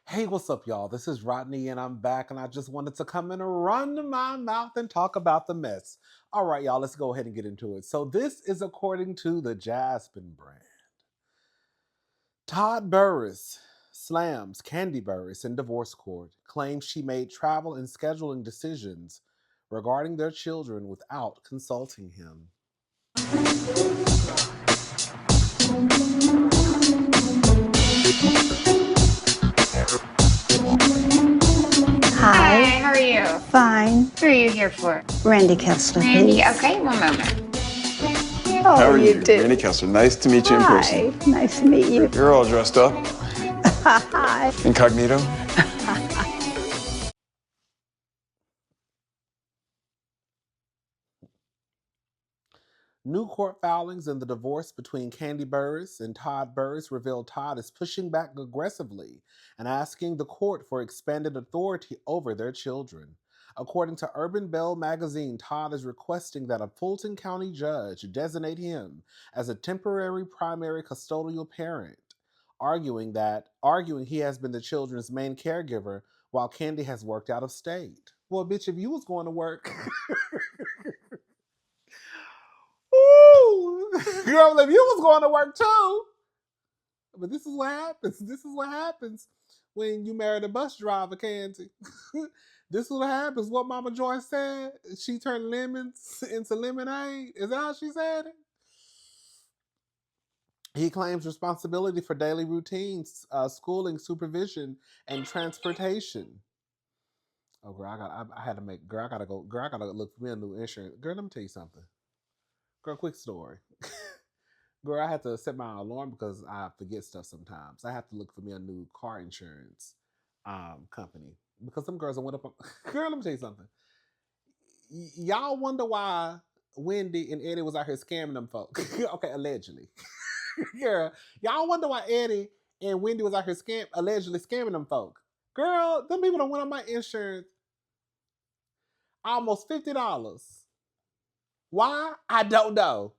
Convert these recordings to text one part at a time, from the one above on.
Hey, what's up, y'all? This is Rodney, and I'm back, and I just wanted to come and run my mouth and talk about the mess. All right, y'all, let's go ahead and get into it. So, this is according to the Jasmine brand. Todd Burruss slams Kandi Burruss in divorce court, claims she made travel and scheduling decisions regarding their children without consulting him. Hi, how are you? Fine. Who are you here for? Randy Kessler, Randy, please. okay, one moment. Oh, How are you? do. Randy Kessler. Nice to meet you in Hi. person. Nice to meet you. You're all dressed up. Hi. Incognito. New court filings in the divorce between Kandi Burruss and Todd Burruss reveal Todd is pushing back aggressively and asking the court for expanded authority over their children. According to Urban Bell magazine, Todd is requesting that a Fulton County judge designate him as a temporary primary custodial parent, arguing he has been the children's main caregiver while Kandi has worked out of state. Well, bitch, if you was going to work Ooh, girl, if you was going to work too. But this is what happens. This is what happens when you married a bus driver, Candy. This is what happens. What Mama Joy said. She turned lemons into lemonade. Is that how she said it? He claims responsibility for daily routines, schooling, supervision, and transportation. Oh, girl, I had to make. Girl, I gotta go. Girl, I gotta look for me a new insurance. Girl, let me tell you something. Girl, quick story. Girl, I had to set my alarm because I forget stuff sometimes. I have to look for me a new car insurance company because some girls I went up on. Girl, let me tell you something. Y'all wonder why Wendy and Eddie was out here scamming them folks. Okay, allegedly. Girl, y'all wonder why Eddie and Wendy was out here allegedly scamming them folk. Girl, them people don't went on my insurance almost $50. Why? I don't know.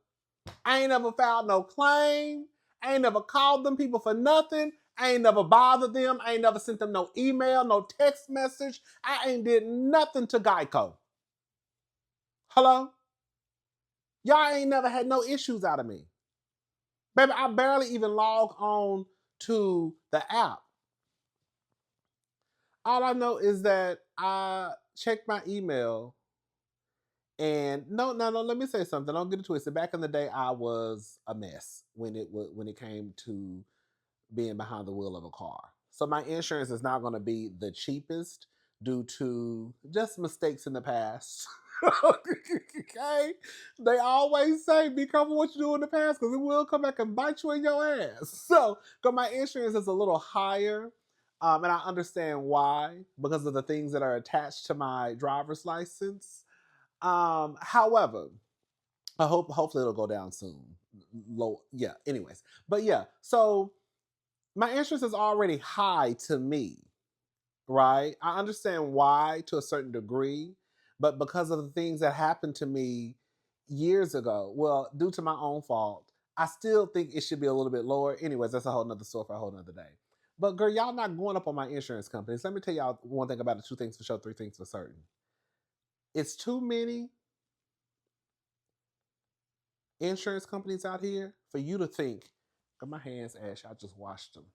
I ain't never filed no claim. I ain't never called them people for nothing. I ain't never bothered them. I ain't never sent them no email, no text message. I ain't did nothing to Geico. Hello? Y'all ain't never had no issues out of me. Baby, I barely even log on to the app. All I know is that I checked my email and no, let me say something. Don't get it twisted. Back in the day, I was a mess when it came to being behind the wheel of a car. So my insurance is not going to be the cheapest due to just mistakes in the past. Okay? They always say be careful what you do in the past because it will come back and bite you in your ass. So, because my insurance is a little higher, and I understand why because of the things that are attached to my driver's license. However, hopefully it'll go down soon. Low, yeah. Anyways, but yeah. So my interest is already high to me, right? I understand why to a certain degree, but because of the things that happened to me years ago, well, due to my own fault, I still think it should be a little bit lower. Anyways, that's a whole nother story for a whole nother day. But girl, y'all not going up on my insurance companies. Let me tell y'all one thing about it, two things for sure, three things for certain. It's too many insurance companies out here for you to think, my hands, Ash, I just washed them.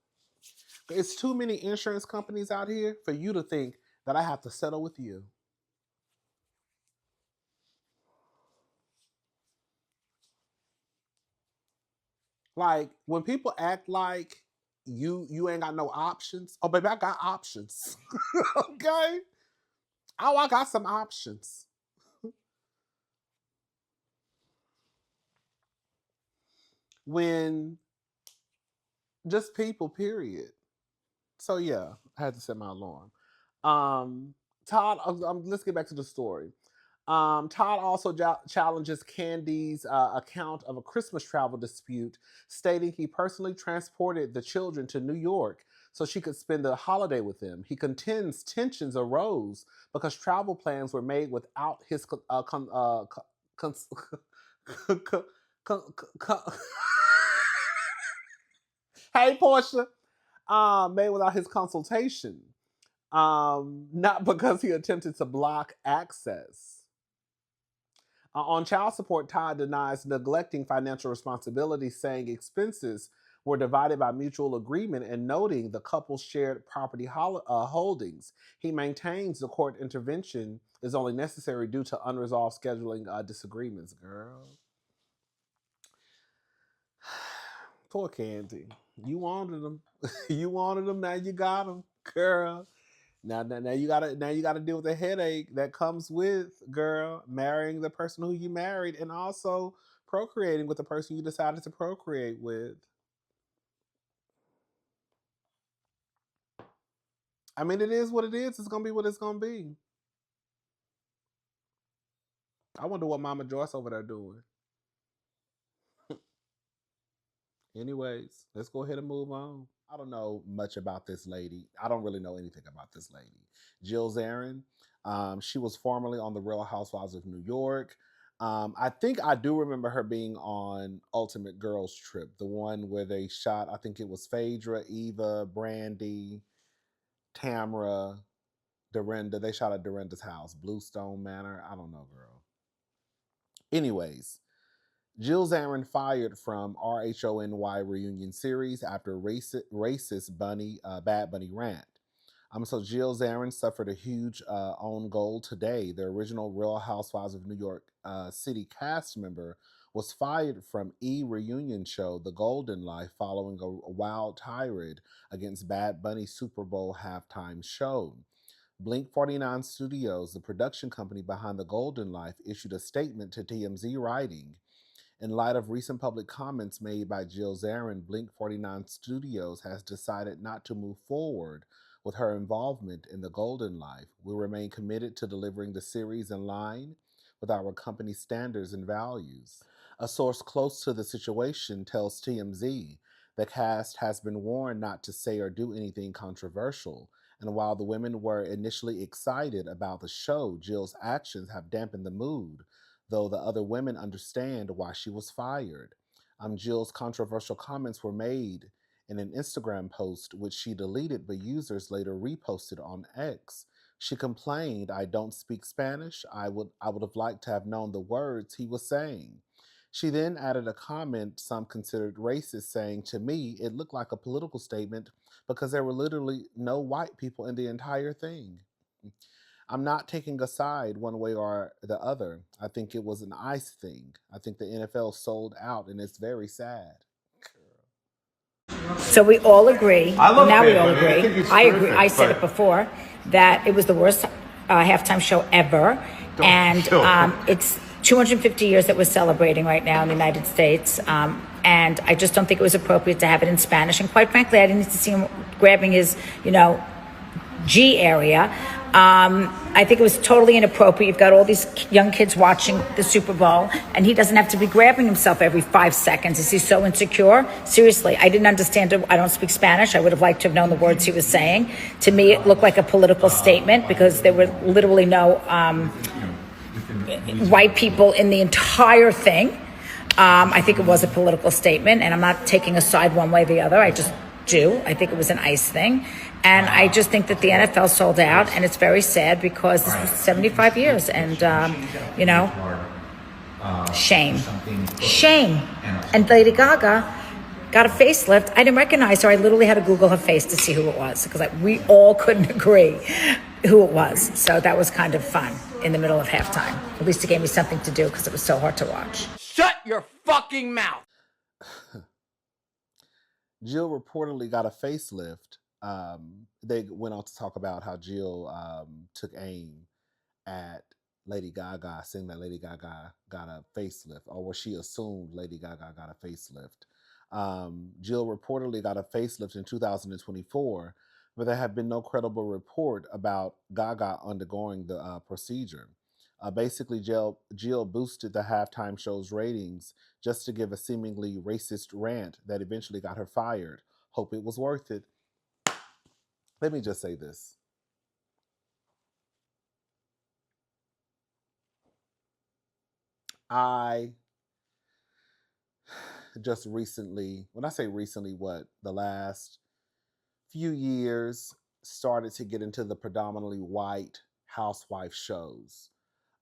It's too many insurance companies out here for you to think that I have to settle with you. Like when people act like you ain't got no options. Oh baby, I got options. Okay? Oh, I got some options. When just people, period. So yeah, I had to set my alarm. Todd, let's get back to the story. Todd also challenges Kandi's account of a Christmas travel dispute, stating he personally transported the children to New York so she could spend the holiday with them. He contends tensions arose because travel plans were made without his Hey, Portia. made without his consultation. Not because he attempted to block access. On child support, Todd denies neglecting financial responsibility, saying expenses were divided by mutual agreement and noting the couple's shared property holdings. He maintains the court intervention is only necessary due to unresolved scheduling disagreements. Girl. Poor Kandi. You wanted them. You wanted them, now you got them. Girl. Now you gotta deal with the headache that comes with, girl, marrying the person who you married and also procreating with the person you decided to procreate with. I mean, it is what it is. It's gonna be what it's gonna be. I wonder what Mama Joyce over there doing. Anyways, let's go ahead and move on. I don't know much about this lady. I don't really know anything about this lady. Jill Zarin. She was formerly on The Real Housewives of New York. I think I do remember her being on Ultimate Girls Trip, the one where they shot, I think it was Phaedra, Eva, Brandy, Tamra, Dorinda. They shot at Dorinda's house, Bluestone Manor. I don't know, girl. Anyways, Jill Zarin fired from RHONY reunion series after racist Bad Bunny rant. So Jill Zarin suffered a huge own goal today. The original Real Housewives of New York City cast member was fired from reunion show The Golden Life following a wild tirade against Bad Bunny's Super Bowl halftime show. Blink 49 Studios, the production company behind The Golden Life, issued a statement to TMZ writing, in light of recent public comments made by Jill Zarin, Blink 49 Studios has decided not to move forward with her involvement in The Golden Life. We remain committed to delivering the series in line with our company's standards and values. A source close to the situation tells TMZ the cast has been warned not to say or do anything controversial. And while the women were initially excited about the show, Jill's actions have dampened the mood, though the other women understand why she was fired. Jill's controversial comments were made in an Instagram post, which she deleted, but users later reposted on X. She complained, "I don't speak Spanish. I would have liked to have known the words he was saying." She then added a comment some considered racist, saying, "To me, it looked like a political statement because there were literally no white people in the entire thing. I'm not taking a side one way or the other. I think it was an ice thing. I think the NFL sold out, and it's very sad." So we all agree. Now we all agree. I agree. I said it before that it was the worst halftime show ever, and it's 250 years that we're celebrating right now in the United States. And I just don't think it was appropriate to have it in Spanish. And quite frankly, I didn't need to see him grabbing his, G area. I think it was totally inappropriate. You've got all these young kids watching the Super Bowl, and he doesn't have to be grabbing himself every 5 seconds. Is he so insecure? Seriously, I didn't understand it. I don't speak Spanish. I would have liked to have known the words he was saying. To me, it looked like a political statement because there were literally no white people in the entire thing. I think it was a political statement, and I'm not taking a side one way or the other. I just do. I think it was an ice thing. And I just think that the NFL sold out, and it's very sad because this was 75 years. And, shame. Shame. And Lady Gaga got a facelift. I didn't recognize her. I literally had to Google her face to see who it was because we all couldn't agree who it was. So that was kind of fun in the middle of halftime. At least it gave me something to do because it was so hard to watch. Shut your fucking mouth. Jill reportedly got a facelift. They went on to talk about how Jill took aim at Lady Gaga, saying that Lady Gaga got a facelift, or where she assumed Lady Gaga got a facelift. Jill reportedly got a facelift in 2024, but there have been no credible report about Gaga undergoing the procedure. Basically, Jill boosted the halftime show's ratings just to give a seemingly racist rant that eventually got her fired. Hope it was worth it. Let me just say this. I just recently, when I say recently, the last few years, started to get into the predominantly white housewife shows.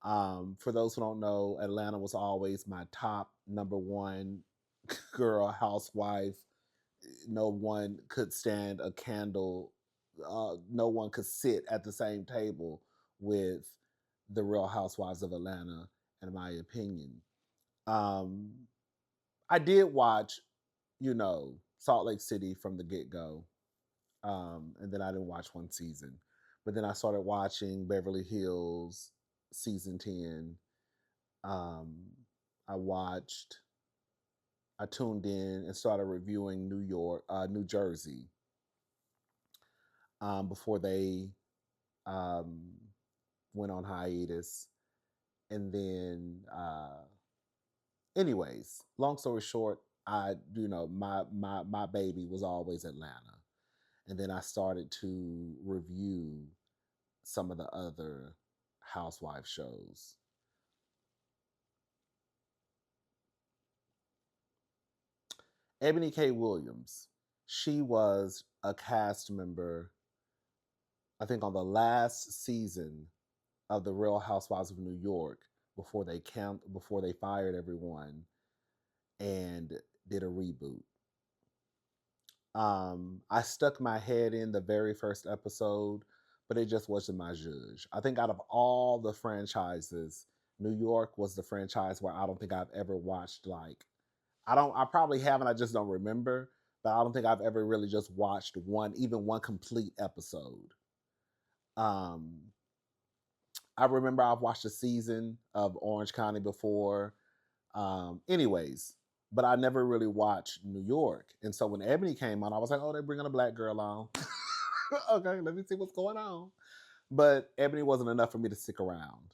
For those who don't know, Atlanta was always my top number one girl housewife. No one could stand a candle. No one could sit at the same table with the Real Housewives of Atlanta, in my opinion. Um, I did watch, Salt Lake City from the get go, and then I didn't watch one season. But then I started watching Beverly Hills season 10. Um, I watched I tuned in and started reviewing New Jersey, before they um, went on hiatus. And then, anyways, long story short, my baby was always Atlanta, and then I started to review some of the other housewife shows. Ebony K. Williams, she was a cast member, I think, on the last season of the Real Housewives of New York before they fired everyone and did a reboot. I stuck my head in the very first episode, but it just wasn't my zhuzh. I think out of all the franchises, New York was the franchise where I don't think I've ever watched, like, I probably haven't, I just don't remember, but I don't think I've ever really just watched even one complete episode. I remember I've watched a season of Orange County before. Anyways, but I never really watched New York. And so when Ebony came on, I was like, oh, they're bringing a black girl on. Okay, let me see what's going on. But Ebony wasn't enough for me to stick around.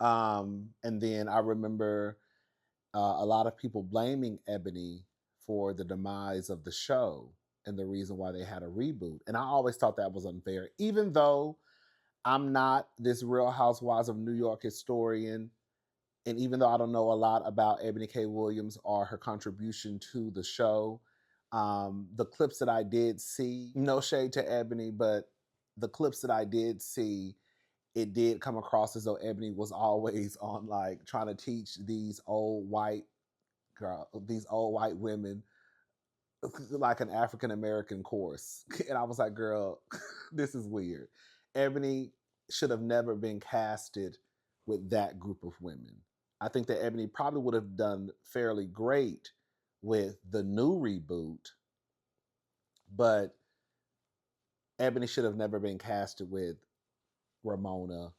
And then I remember a lot of people blaming Ebony for the demise of the show and the reason why they had a reboot. And I always thought that was unfair, even though I'm not this Real Housewives of New York historian. And even though I don't know a lot about Ebony K. Williams or her contribution to the show, the clips that I did see, no shade to Ebony, but the clips that I did see, it did come across as though Ebony was always on, like, trying to teach these old white women like an African American course. And I was like, girl, this is weird. Ebony should have never been casted with that group of women. I think that Ebony probably would have done fairly great with the new reboot, but Ebony should have never been casted with Ramona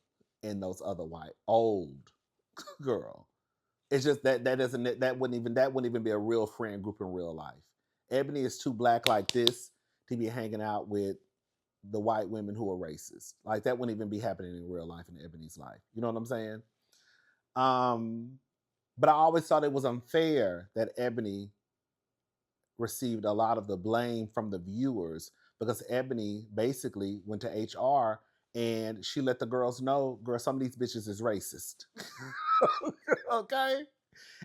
and those other white old girl. It's just that wouldn't even be a real friend group in real life. Ebony is too black like this to be hanging out with the white women who are racist. Like, that wouldn't even be happening in real life in Ebony's life. You know what I'm saying? But I always thought it was unfair that Ebony received a lot of the blame from the viewers, because Ebony basically went to HR and she let the girls know, girl, some of these bitches is racist. Okay?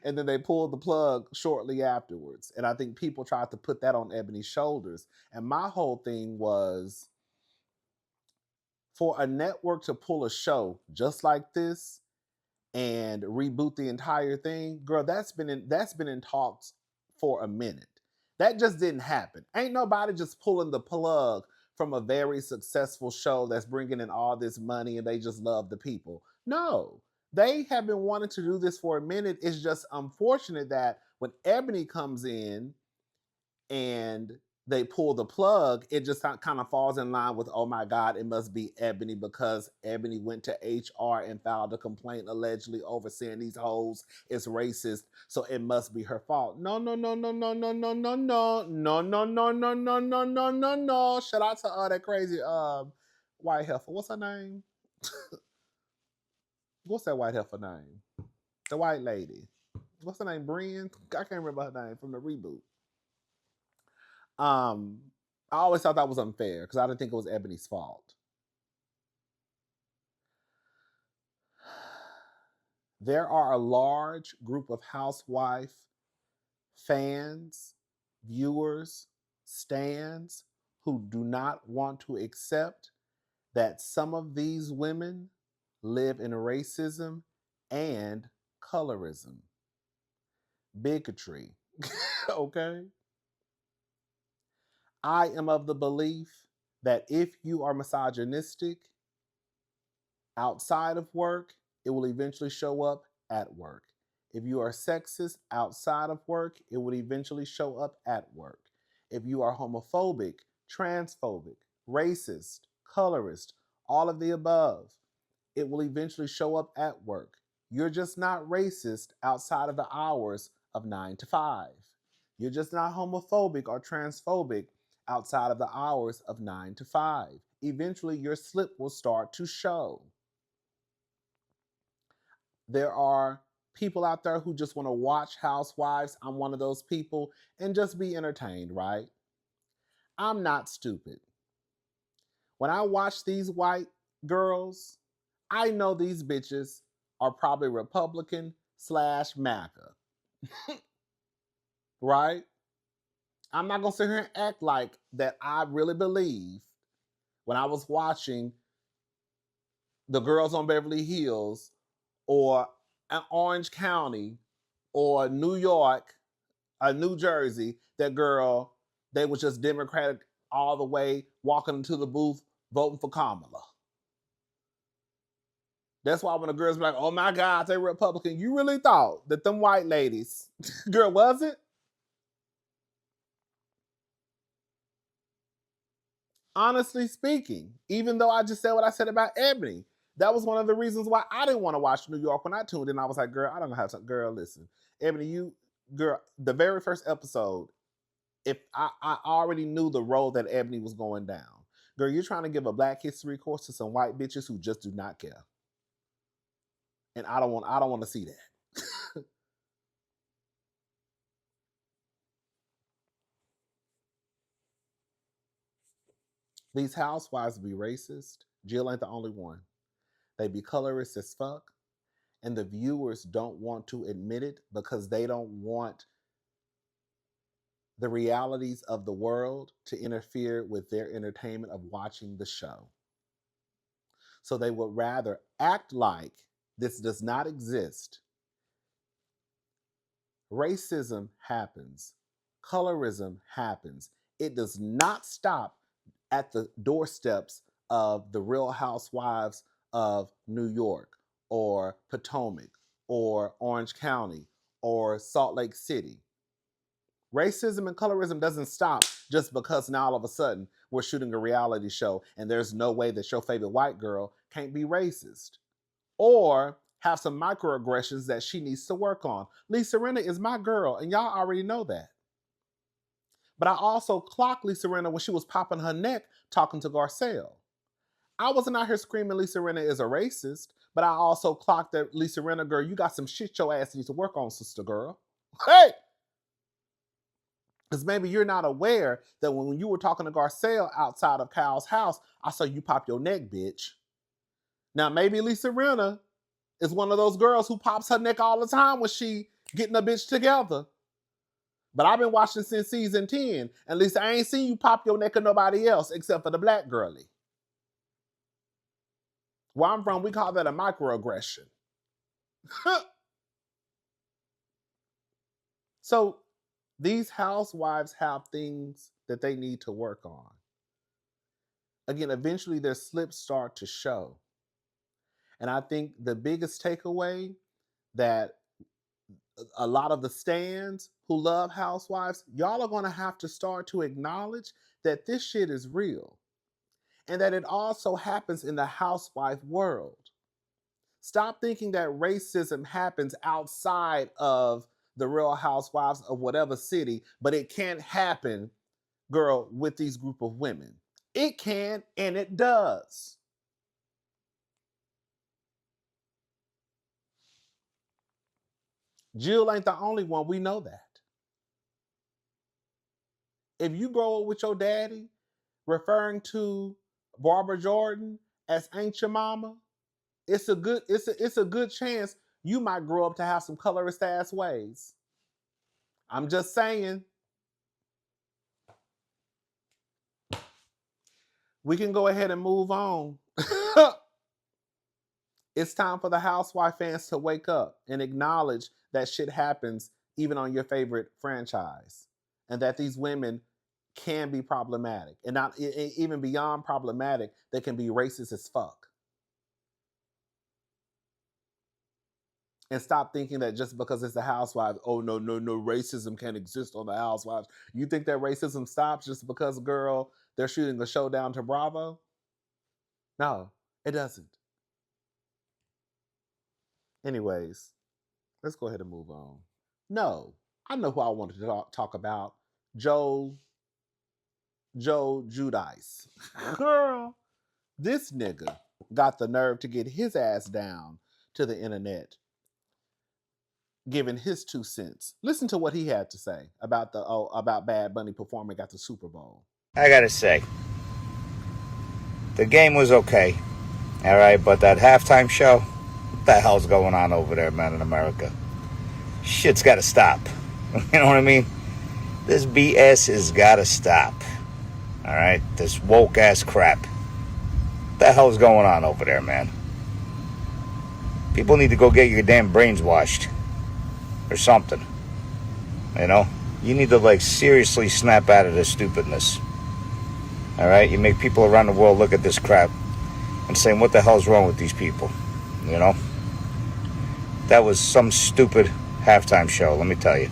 And then they pulled the plug shortly afterwards. And I think people tried to put that on Ebony's shoulders. And my whole thing was, for a network to pull a show just like this and reboot the entire thing, girl, that's been in talks for a minute. That just didn't happen. Ain't nobody just pulling the plug from a very successful show that's bringing in all this money and they just love the people. No, they have been wanting to do this for a minute. It's just unfortunate that when Ebony comes in and they pull the plug, it just kind of falls in line with, oh my God, it must be Ebony, because Ebony went to HR and filed a complaint allegedly over saying these hoes is racist, so it must be her fault. No. Shout out to that crazy white heifer. What's her name? What's that white heifer name? The white lady. What's her name? Brienne? I can't remember her name from the reboot. I always thought that was unfair because I didn't think it was Ebony's fault. There are a large group of housewife fans, viewers, stans who do not want to accept that some of these women live in racism and colorism, bigotry. Okay? I am of the belief that if you are misogynistic outside of work, it will eventually show up at work. If you are sexist outside of work, it will eventually show up at work. If you are homophobic, transphobic, racist, colorist, all of the above, it will eventually show up at work. You're just not racist outside of the hours of 9 to 5. You're just not homophobic or transphobic outside of the hours of 9 to 5. Eventually, your slip will start to show. There are people out there who just want to watch Housewives. I'm one of those people, and just be entertained, right? I'm not stupid. When I watch these white girls, I know these bitches are probably Republican / MAGA. Right? I'm not going to sit here and act like that I really believe when I was watching the Girls on Beverly Hills or Orange County or New York or New Jersey, that girl, they was just Democratic all the way, walking into the booth, voting for Kamala. That's why when the girls be like, oh my God, they Republican, you really thought that them white ladies, girl, was it? Honestly speaking, even though I just said what I said about Ebony, that was one of the reasons why I didn't want to watch New York when I tuned in. I was like, girl, I don't know how to, girl, listen. Ebony, girl, the very first episode, if I already knew the road that Ebony was going down. Girl, you're trying to give a Black History course to some white bitches who just do not care. And I don't want to see that. These housewives be racist. Jill ain't the only one. They be colorist as fuck. And the viewers don't want to admit it because they don't want the realities of the world to interfere with their entertainment of watching the show. So they would rather act like this does not exist. Racism happens. Colorism happens. It does not stop at the doorsteps of the Real Housewives of New York or Potomac or Orange County or Salt Lake City. Racism and colorism doesn't stop just because now all of a sudden we're shooting a reality show and there's no way that your favorite white girl can't be racist or have some microaggressions that she needs to work on. Lisa Rinna is my girl, and y'all already know that. But I also clocked Lisa Rinna when she was popping her neck talking to Garcelle. I wasn't out here screaming Lisa Rinna is a racist, but I also clocked that Lisa Rinna, girl, you got some shit your ass needs to work on, sister girl. Hey! Because maybe you're not aware that when you were talking to Garcelle outside of Kyle's house, I saw you pop your neck, bitch. Now, maybe Lisa Rinna is one of those girls who pops her neck all the time when she getting a bitch together. But I've been watching since season 10. And Lisa, I ain't seen you pop your neck or nobody else except for the black girlie. Where I'm from, we call that a microaggression. So these housewives have things that they need to work on. Again, eventually their slips start to show. And I think the biggest takeaway that a lot of the stans who love housewives, y'all are going to have to start to acknowledge that this shit is real. And that it also happens in the housewife world. Stop thinking that racism happens outside of the Real Housewives of whatever city, but it can't happen, girl, with these group of women. It can, and it does. Jill ain't the only one, we know that. If you grow up with your daddy referring to Barbara Jordan as Ain't Your Mama, it's a good chance you might grow up to have some colorist ass ways. I'm just saying. We can go ahead and move on. It's time for the housewife fans to wake up and acknowledge that shit happens even on your favorite franchise, and that these women can be problematic, and not even beyond problematic, they can be racist as fuck. And stop thinking that just because it's the housewives, oh no, racism can't exist on the housewives. You think that racism stops just because, girl, they're shooting a show down to Bravo? No, it doesn't. Anyways, let's go ahead and move on. No, I know who I wanted to talk about. Joe Giudice. Girl, this nigga got the nerve to get his ass down to the internet, giving his 2 cents. Listen to what he had to say about about Bad Bunny performing at the Super Bowl. I gotta say, the game was okay, all right, but that halftime show, what the hell's going on over there, man, in America? Shit's gotta stop. You know what I mean? This BS has gotta stop. All right? This woke ass crap. What the hell's going on over there, man? People need to go get your damn brains washed. Or something. You know? You need to, like, seriously snap out of this stupidness. All right? You make people around the world look at this crap and saying, what the hell's wrong with these people? You know? That was some stupid halftime show, let me tell you.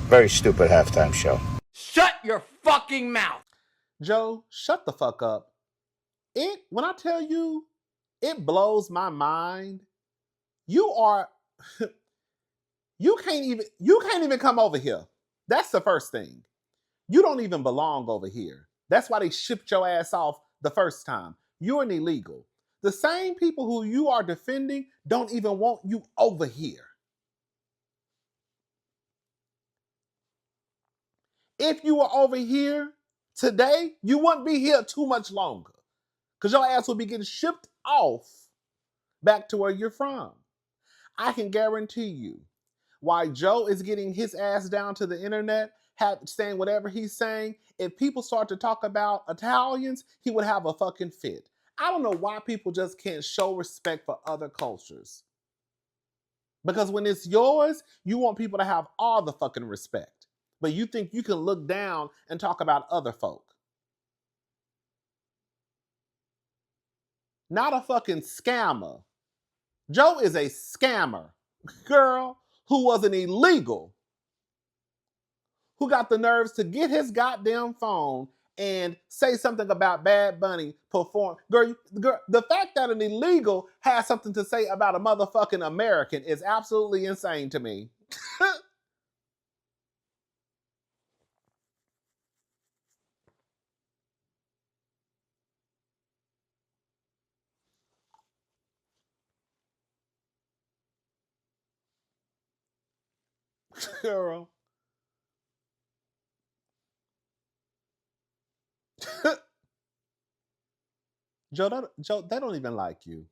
Very stupid halftime show. Shut your fucking mouth. Joe, shut the fuck up. When I tell you, it blows my mind. You can't even come over here. That's the first thing. You don't even belong over here. That's why they shipped your ass off the first time. You're an illegal. The same people who you are defending don't even want you over here. If you were over here today, you wouldn't be here too much longer, because your ass will be getting shipped off back to where you're from. I can guarantee you, why Joe is getting his ass down to the internet, saying whatever he's saying, if people start to talk about Italians, he would have a fucking fit. I don't know why people just can't show respect for other cultures. Because when it's yours, you want people to have all the fucking respect. But you think you can look down and talk about other folk. Not a fucking scammer. Joe is a scammer, girl, who was an illegal, who got the nerves to get his goddamn phone and say something about Bad Bunny perform. Girl, the fact that an illegal has something to say about a motherfucking American is absolutely insane to me. Girl. Joe, they don't even like you.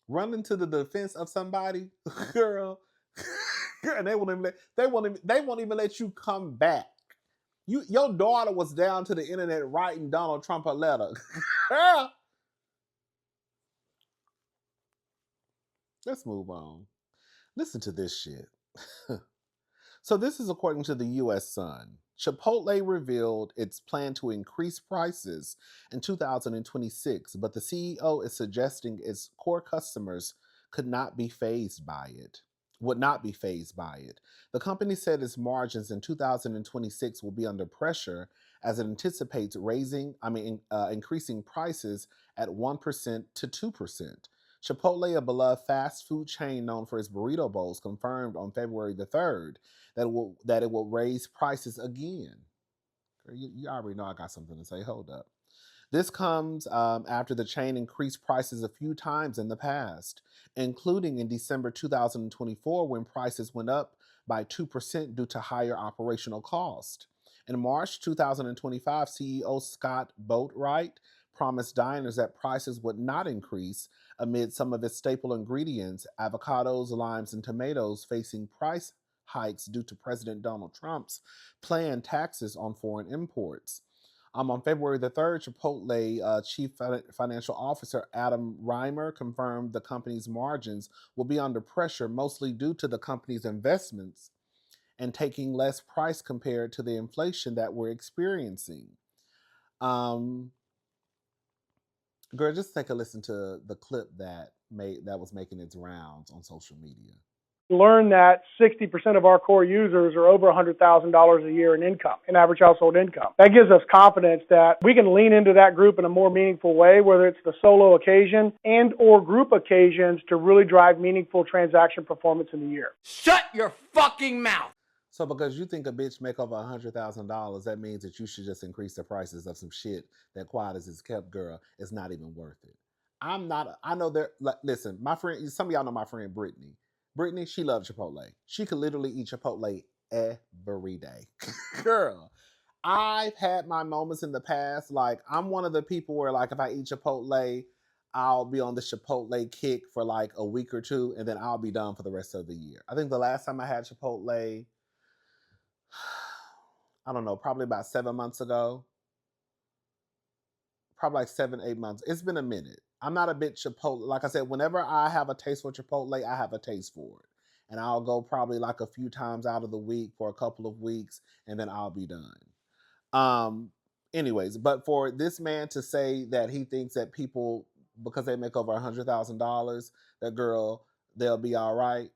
Running to the defense of somebody, girl, and they won't even let you come back. Your daughter was down to the internet writing Donald Trump a letter. Let's move on. Listen to this shit. So this is according to the U.S. Sun. Chipotle revealed its plan to increase prices in 2026, but the CEO is suggesting its core customers would not be phased by it. The company said its margins in 2026 will be under pressure as it anticipates increasing prices at 1% to 2%. Chipotle, a beloved fast food chain known for its burrito bowls, confirmed on February the 3rd that it will raise prices again. You already know I got something to say. Hold up. This comes after the chain increased prices a few times in the past, including in December 2024 when prices went up by 2% due to higher operational cost. In March 2025, CEO Scott Boatwright promised diners that prices would not increase amid some of its staple ingredients, avocados, limes, and tomatoes, facing price hikes due to President Donald Trump's planned taxes on foreign imports. On February the 3rd, Chipotle Chief Financial Officer Adam Reimer confirmed the company's margins will be under pressure, mostly due to the company's investments and taking less price compared to the inflation that we're experiencing. Girl, just take a listen to the clip that was making its rounds on social media. Learn that 60% of our core users are over $100,000 a year in income, in average household income. That gives us confidence that we can lean into that group in a more meaningful way, whether it's the solo occasion and or group occasions, to really drive meaningful transaction performance in the year. Shut your fucking mouth. So because you think a bitch make over $100,000, that means that you should just increase the prices of some shit that, quiet as it's kept, girl, is not even worth it. I know there, listen, my friend, some of y'all know my friend Brittany. Brittany, she loves Chipotle. She could literally eat Chipotle every day. Girl, I've had my moments in the past. Like, I'm one of the people where, like, if I eat Chipotle, I'll be on the Chipotle kick for like a week or two, and then I'll be done for the rest of the year. I think the last time I had Chipotle, I don't know, probably about 7 months ago. Probably like 7, 8 months. It's been a minute. I'm not a bit Chipotle. Like I said, whenever I have a taste for Chipotle, I have a taste for it. And I'll go probably like a few times out of the week for a couple of weeks, and then I'll be done. Anyways, but for this man to say that he thinks that people, because they make over $100,000, that girl, they'll be all right.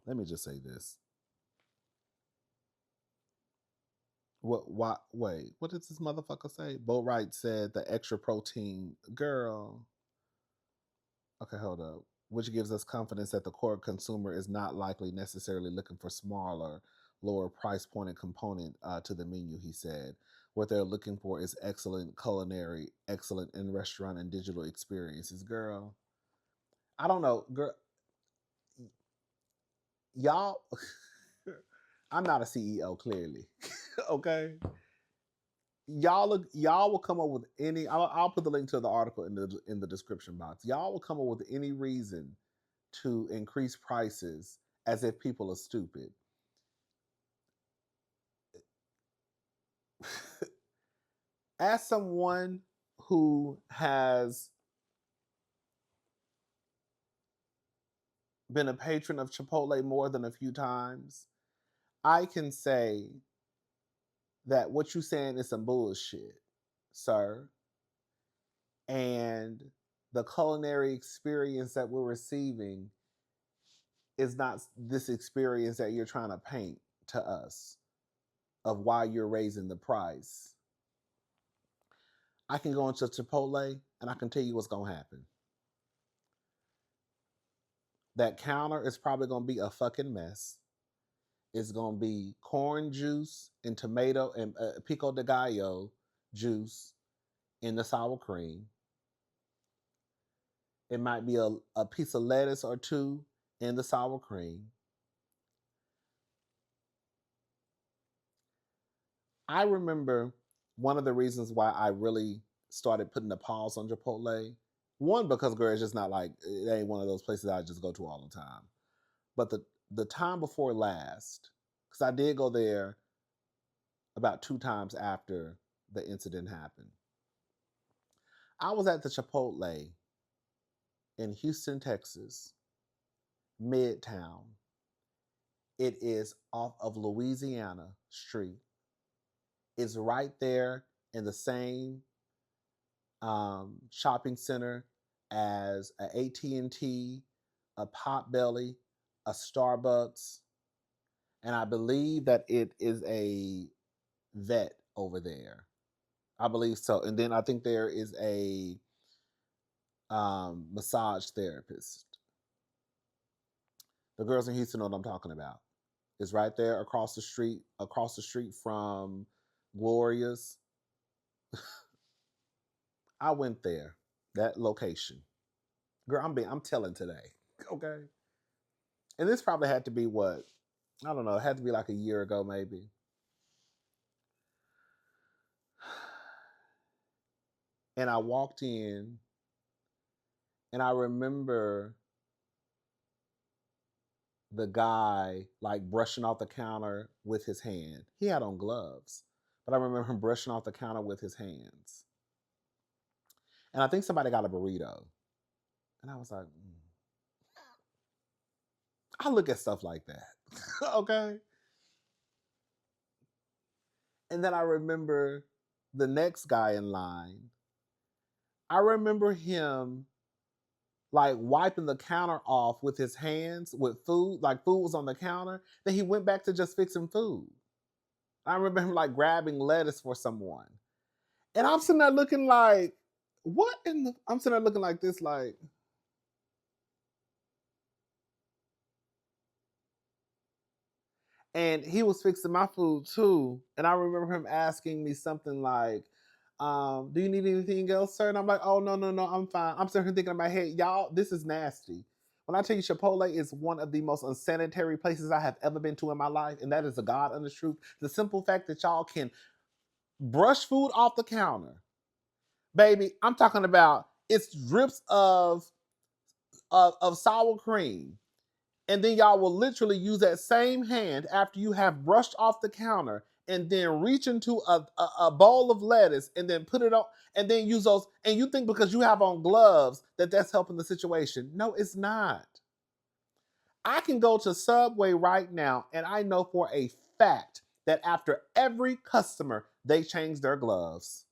Let me just say this. Wait, what did this motherfucker say? Bo Wright said the extra protein. Girl. Okay, hold up. Which gives us confidence that the core consumer is not likely necessarily looking for smaller, lower price pointed component to the menu, he said. What they're looking for is excellent culinary, excellent in restaurant and digital experiences. Girl, I don't know. Girl, y'all, I'm not a CEO, clearly. Okay? Y'all will come up with any. I'll put the link to the article in the description box. Y'all will come up with any reason to increase prices as if people are stupid. As someone who has been a patron of Chipotle more than a few times, I can say that what you're saying is some bullshit, sir. And the culinary experience that we're receiving is not this experience that you're trying to paint to us of why you're raising the price. I can go into Chipotle and I can tell you what's going to happen. That counter is probably going to be a fucking mess. It's going to be corn juice and tomato and pico de gallo juice in the sour cream. It might be a piece of lettuce or two in the sour cream. I remember one of the reasons why I really started putting a pause on Chipotle. One, because girl, it's just not like, it ain't one of those places I just go to all the time. But the time before last, because I did go there about 2 times after the incident happened. I was at the Chipotle in Houston, Texas, Midtown. It is off of Louisiana Street. It's right there in the same shopping center as a AT&T, a Potbelly, a Starbucks, and I believe that it is a vet over there. I believe so. And then I think there is a massage therapist. The girls in Houston know what I'm talking about. It's right there across the street from Gloria's. I went there, that location. Girl, I'm telling today. Okay. And this probably had to be what? I don't know. It had to be like a year ago, maybe. And I walked in, and I remember the guy like brushing off the counter with his hand. He had on gloves, but I remember him brushing off the counter with his hands. And I think somebody got a burrito. And I was like, I look at stuff like that. Okay. And then I remember the next guy in line. I remember him like wiping the counter off with his hands with food, like food was on the counter. Then he went back to just fixing food. I remember him like grabbing lettuce for someone. And I'm sitting there looking like, what in the, I'm sitting there looking like this, like, and he was fixing my food too. And I remember him asking me something like, do you need anything else, sir? And I'm like, oh, no, I'm fine. I'm sitting here thinking in my head, y'all, this is nasty. When I tell you Chipotle is one of the most unsanitary places I have ever been to in my life, and that is the God honest truth. The simple fact that y'all can brush food off the counter. Baby, I'm talking about it's drips of sour cream. And then y'all will literally use that same hand after you have brushed off the counter and then reach into a bowl of lettuce and then put it on and then use those. And you think because you have on gloves that that's helping the situation. No, it's not. I can go to Subway right now and I know for a fact that after every customer, they change their gloves.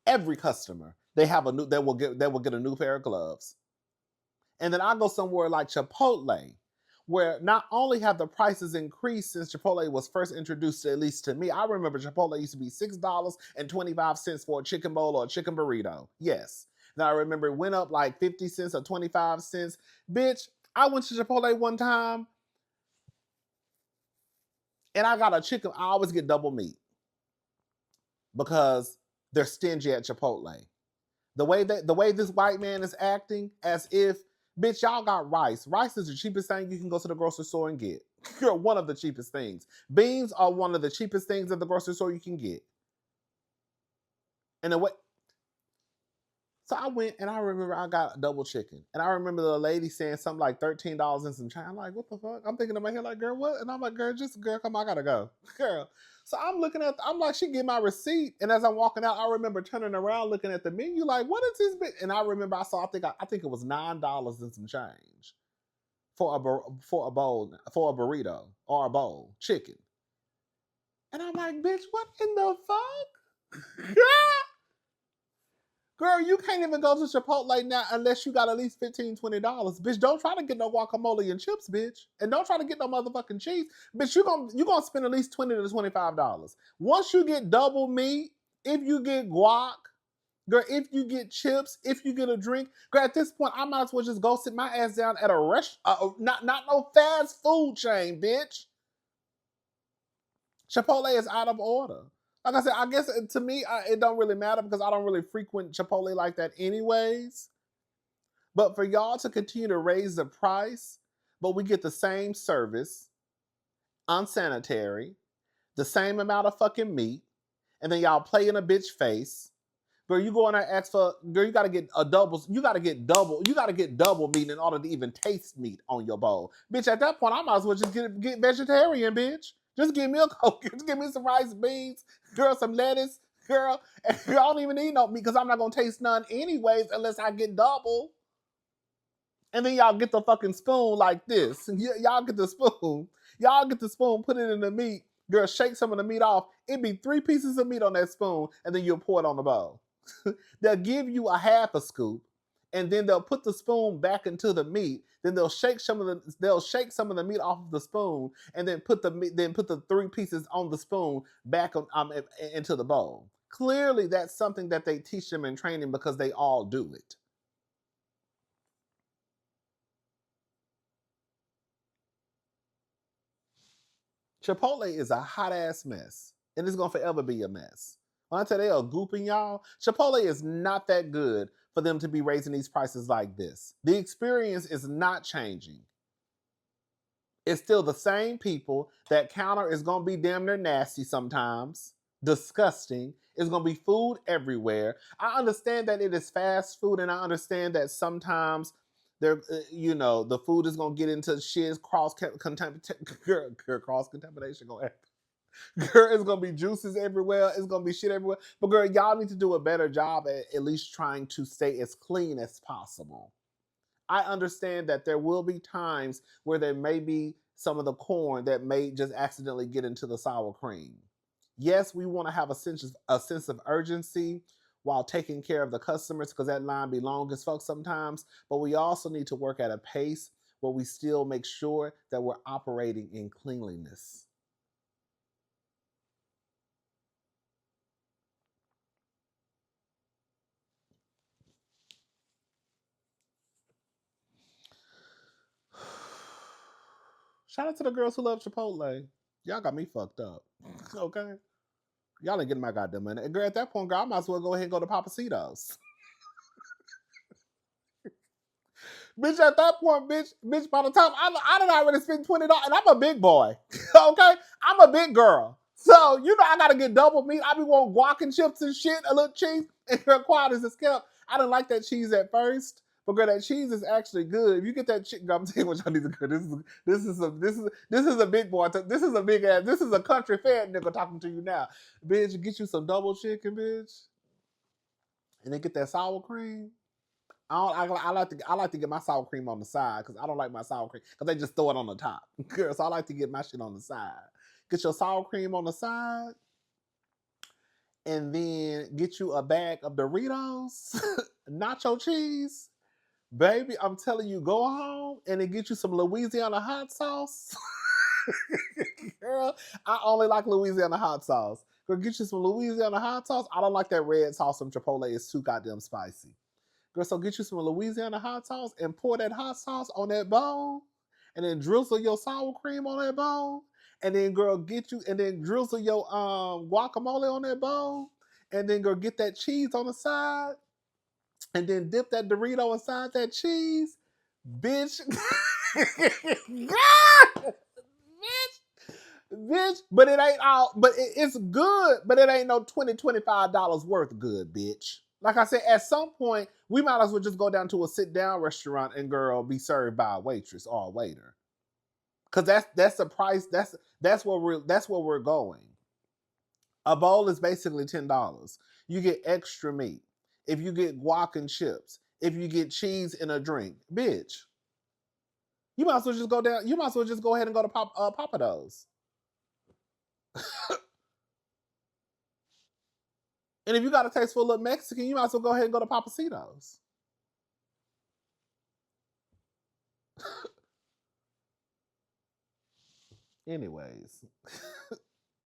Every customer, they will get a new pair of gloves. And then I go somewhere like Chipotle, where not only have the prices increased since Chipotle was first introduced, at least to me. I remember Chipotle used to be $6.25 for a chicken bowl or a chicken burrito. Yes. Now I remember it went up like 50 cents or 25 cents. Bitch, I went to Chipotle one time and I got a chicken. I always get double meat because they're stingy at Chipotle. The way this white man is acting as if, bitch, y'all got rice. Rice is the cheapest thing you can go to the grocery store and get. You're one of the cheapest things. Beans are one of the cheapest things at the grocery store you can get. And the way, so I went and I remember I got double chicken. And I remember the lady saying something like $13 and some change. I'm like, what the fuck? I'm thinking in my head like, girl, what? And I'm like, girl, come on, I gotta go. Girl. So I'm looking at, I'm like, she get my receipt. And as I'm walking out, I remember turning around looking at the menu like, what is this bit? And I remember I think it was $9 and some change for a bowl, for a burrito or a bowl, chicken. And I'm like, bitch, what in the fuck? Girl, you can't even go to Chipotle now unless you got at least $15, $20. Bitch, don't try to get no guacamole and chips, bitch. And don't try to get no motherfucking cheese. Bitch, you gonna spend at least $20 to $25. Once you get double meat, if you get guac, girl, if you get chips, if you get a drink, girl, at this point, I might as well just go sit my ass down at a restaurant, not no fast food chain, bitch. Chipotle is out of order. Like I said, I guess to me, it don't really matter because I don't really frequent Chipotle like that anyways. But for y'all to continue to raise the price, but we get the same service, unsanitary, the same amount of fucking meat, and then y'all play in a bitch face. Girl, you go in there and ask for, girl, you gotta get double meat in order to even taste meat on your bowl. Bitch, at that point, I might as well just get vegetarian, bitch. Just give me a Coke, just give me some rice, beans, girl, some lettuce, girl. And I don't even need no meat because I'm not gonna taste none anyways unless I get double. And then y'all get the fucking spoon like this. Y'all get the spoon. Y'all get the spoon, put it in the meat. Girl, shake some of the meat off. It'd be 3 pieces of meat on that spoon, and then you'll pour it on the bowl. They'll give you a half a scoop, and then they'll put the spoon back into the meat. Then they'll shake some of the meat off of the spoon, and then put the 3 pieces on the spoon back into the bowl. Clearly, that's something that they teach them in training because they all do it. Chipotle is a hot ass mess, and it's gonna forever be a mess. When I tell you they are gooping y'all, Chipotle is not that good for them to be raising these prices like this. The experience is not changing. It's still the same people. That counter is gonna be damn near nasty sometimes, disgusting. It's gonna be food everywhere. I understand that it is fast food, and I understand that sometimes They're, the food is gonna get into shit. Cross contamination gonna happen. Girl, it's gonna be juices everywhere. It's gonna be shit everywhere. But girl, y'all need to do a better job at least trying to stay as clean as possible. I understand that there will be times where there may be some of the corn that may just accidentally get into the sour cream. Yes, we want to have a sense of urgency while taking care of the customers because that line be long as fuck sometimes. But we also need to work at a pace where we still make sure that we're operating in cleanliness. Shout out to the girls who love Chipotle. Y'all got me fucked up. Okay? Y'all ain't getting my goddamn money. And girl, at that point, girl, I might as well go ahead and go to Papacitos. Bitch, at that point, bitch, by the time I done already spent $20, and I'm a big boy. Okay? I'm a big girl. So, I gotta get double meat. I be wanting guac and chips and shit, a little cheese, and girl, quiet as it's kept. I didn't like that cheese at first. But girl, that cheese is actually good. If you get that chicken, I'm telling you what y'all need to do. This is a big boy. This is a big ass. This is a country fat nigga talking to you now, bitch. Get you some double chicken, bitch, and then get that sour cream. I like to get my sour cream on the side because I don't like my sour cream because they just throw it on the top, girl. So I like to get my shit on the side. Get your sour cream on the side, and then get you a bag of Doritos, nacho cheese. Baby, I'm telling you, go home and then get you some Louisiana hot sauce. Girl, I only like Louisiana hot sauce. Girl, get you some Louisiana hot sauce. I don't like that red sauce from Chipotle. It's too goddamn spicy. Girl, so get you some Louisiana hot sauce and pour that hot sauce on that bowl. And then drizzle your sour cream on that bowl. And then, girl, drizzle your guacamole on that bowl. And then, girl, get that cheese on the side. And then dip that Dorito inside that cheese. Bitch. bitch. But it ain't all, but it's good, but it ain't no $20, $25 worth good, bitch. Like I said, at some point, we might as well just go down to a sit-down restaurant and girl be served by a waitress or a waiter. Cause that's the price, that's where we're going. A bowl is basically $10. You get extra meat. If you get guac and chips, if you get cheese in a drink, bitch, you might as well just go down. You might as well just go ahead and go to Papados. And if you got a taste for a little Mexican, you might as well go ahead and go to Papacitos. Anyways,